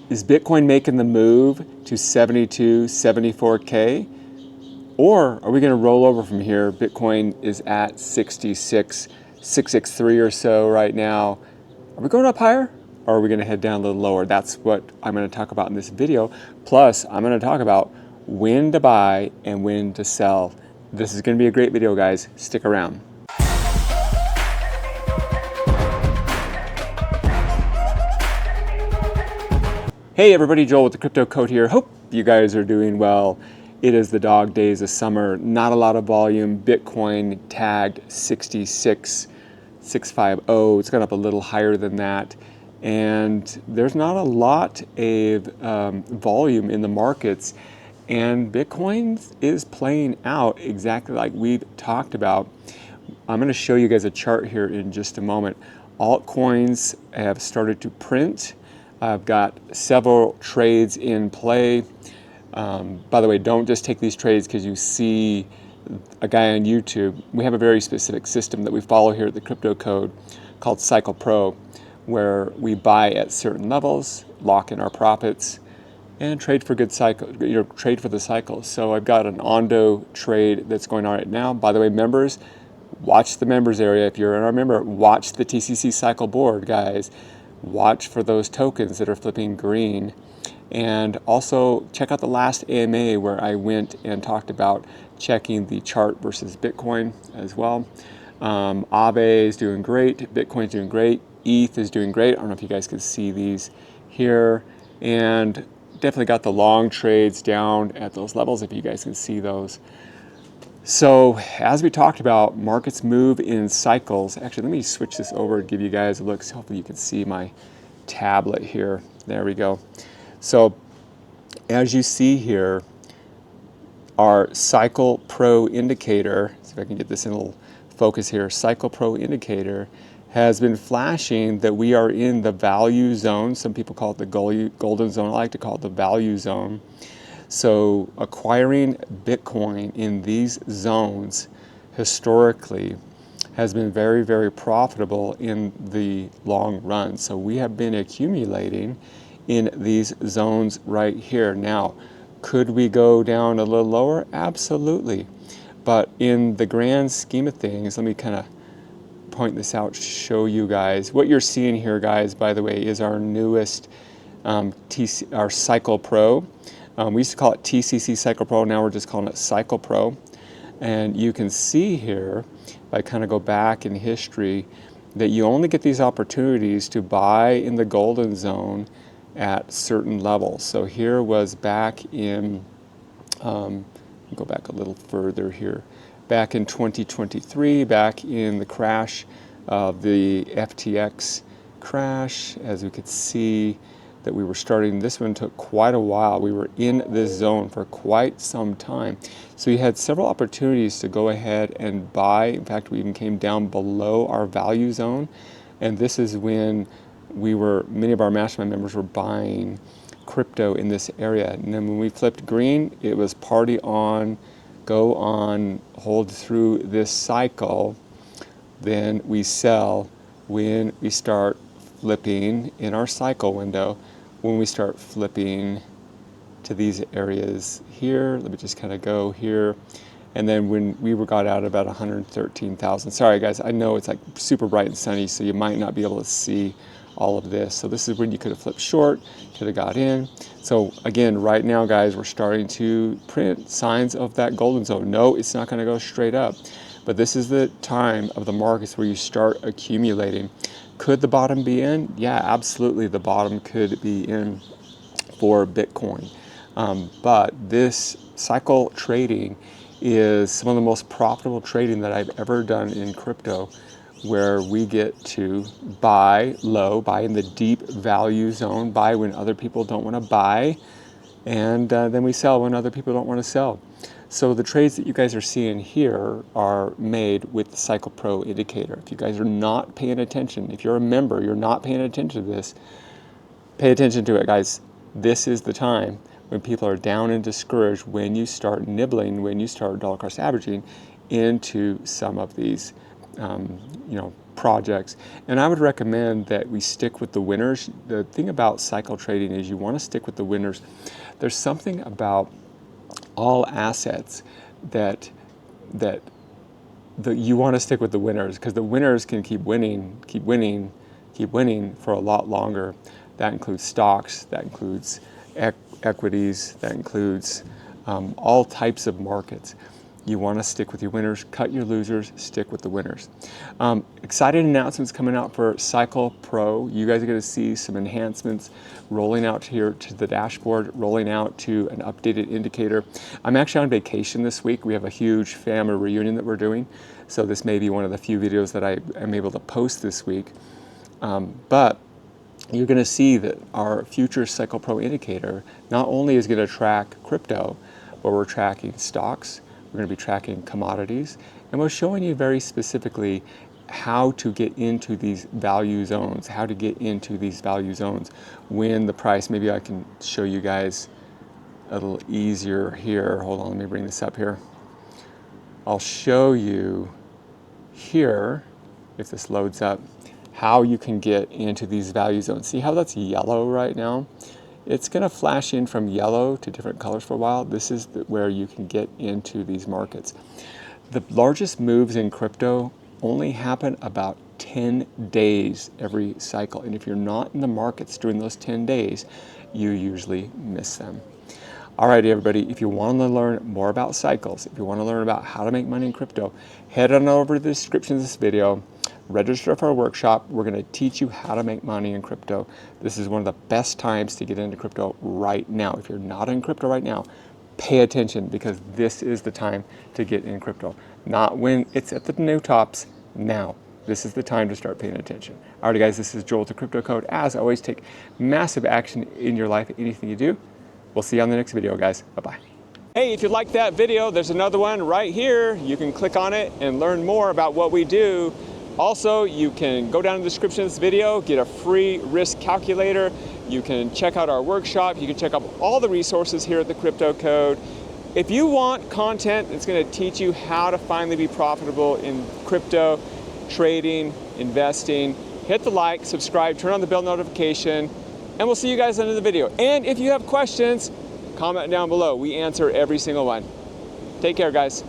Is Bitcoin making the move to 72, 74K? Or are we going to roll over from here? Bitcoin is at 66, 663 or so right now. Are we going up higher? Or are we going to head down a little lower? That's what I'm going to talk about in this video. Plus, I'm going to talk about when to buy and when to sell. This is going to be a great video, guys. Stick around. Hey everybody, Joel with the Crypto Code here. Hope you guys are doing well. It is the dog days of summer, not a lot of volume. Bitcoin tagged 66,650. It's gone up a little higher than that. And there's not a lot of volume in the markets. And Bitcoin is playing out exactly like we've talked about. I'm going to show you guys a chart here in just a moment. Altcoins have started to print. I've got several trades in play. By the way, don't just take these trades because you see a guy on YouTube. We have a very specific system that we follow here at the Crypto Code called Cycle Pro, where we buy at certain levels, lock in our profits, and trade for good cycle. Trade for the cycle. So I've got an Ondo trade that's going on right now. By the way, members, watch the members area. If you're a member, watch the TCC cycle board, guys. Watch for those tokens that are flipping green. And also check out the last AMA where I went and talked about checking the chart versus Bitcoin as well. Aave is doing great. Bitcoin's doing great. ETH is doing great. I don't know if you guys can see these here. And definitely got the long trades down at those levels if you guys can see those. So as we talked about, markets move in cycles. Actually, let me switch this over and give you guys a look. So hopefully you can see my tablet here. There we go. So as you see here, our Cycle Pro indicator, see if I can get this in a little focus here, Cycle Pro indicator has been flashing that we are in the value zone. Some people call it the golden zone. I like to call it the value zone. So acquiring Bitcoin in these zones historically has been very, very profitable in the long run. So we have been accumulating in these zones right here. Now, could we go down a little lower? Absolutely. But in the grand scheme of things, let me kind of point this out, show you guys. What you're seeing here, guys, by the way, is our newest our Cycle Pro. We used to call it TCC Cycle Pro, now we're just calling it Cycle Pro. And you can see here, if I kind of go back in history, that you only get these opportunities to buy in the golden zone at certain levels. So here was back in, go back a little further here, back in 2023, back in the crash of the FTX crash, as we could see, that we were starting. This one took quite a while. We were in this zone for quite some time. So we had several opportunities to go ahead and buy. In fact, we even came down below our value zone. And this is when many of our mastermind members were buying crypto in this area. And then when we flipped green, it was party on, go on, hold through this cycle. Then we sell when we start flipping in our cycle window. When we start flipping to these areas here, let me just kind of go here. And then when we got out about 113,000. Sorry guys, I know it's like super bright and sunny, so you might not be able to see all of this. So this is when you could have flipped short, could have got in. So again, right now guys, we're starting to print signs of that golden zone. No, it's not gonna go straight up. But this is the time of the markets where you start accumulating. Could the bottom be in? Yeah, absolutely, the bottom could be in for Bitcoin. But this cycle trading is some of the most profitable trading that I've ever done in crypto, where we get to buy low, buy in the deep value zone, buy when other people don't want to buy, and then we sell when other people don't want to sell. So the trades that you guys are seeing here are made with the Cycle Pro indicator. If you guys are not paying attention, if you're a member, you're not paying attention to this, pay attention to it, guys. This is the time when people are down and discouraged, when you start nibbling, when you start dollar cost averaging into some of these projects. And I would recommend that we stick with the winners. The thing about cycle trading is you want to stick with the winners. There's something about all assets that you want to stick with the winners, because the winners can keep winning for a lot longer. That includes stocks, that includes equities, that includes all types of markets. You want to stick with your winners, cut your losers, stick with the winners. Exciting announcements coming out for Cycle Pro. You guys are going to see some enhancements rolling out here to the dashboard, rolling out to an updated indicator. I'm actually on vacation this week. We have a huge family reunion that we're doing, so this may be one of the few videos that I am able to post this week. But you're going to see that our future Cycle Pro indicator not only is going to track crypto, but we're tracking stocks, we're going to be tracking commodities, and we're showing you very specifically how to get into these value zones, when the price, maybe I can show you guys a little easier here. Hold on, let me bring this up here. I'll show you here, if this loads up, how you can get into these value zones. See how that's yellow right now? It's going to flash in from yellow to different colors for a while. This is where you can get into these markets. The largest moves in crypto only happen about 10 days every cycle. And if you're not in the markets during those 10 days, you usually miss them. All right, everybody, if you want to learn more about cycles, if you want to learn about how to make money in crypto, head on over to the description of this video. Register for our workshop. We're going to teach you how to make money in crypto. This is one of the best times to get into crypto right now. If you're not in crypto right now, pay attention, because this is the time to get in crypto. Not when it's at the new tops, now. This is the time to start paying attention. All right, guys, this is Joel, the Crypto Code. As always, take massive action in your life, anything you do. We'll see you on the next video, guys. Bye-bye. Hey, if you liked that video, there's another one right here. You can click on it and learn more about what we do. Also, you can go down in the description of this video, get a free risk calculator. You can check out our workshop. You can check out all the resources here at the Crypto Code. If you want content that's going to teach you how to finally be profitable in crypto, trading, investing, hit the like, subscribe, turn on the bell notification, and we'll see you guys in the video. And if you have questions, comment down below. We answer every single one. Take care, guys.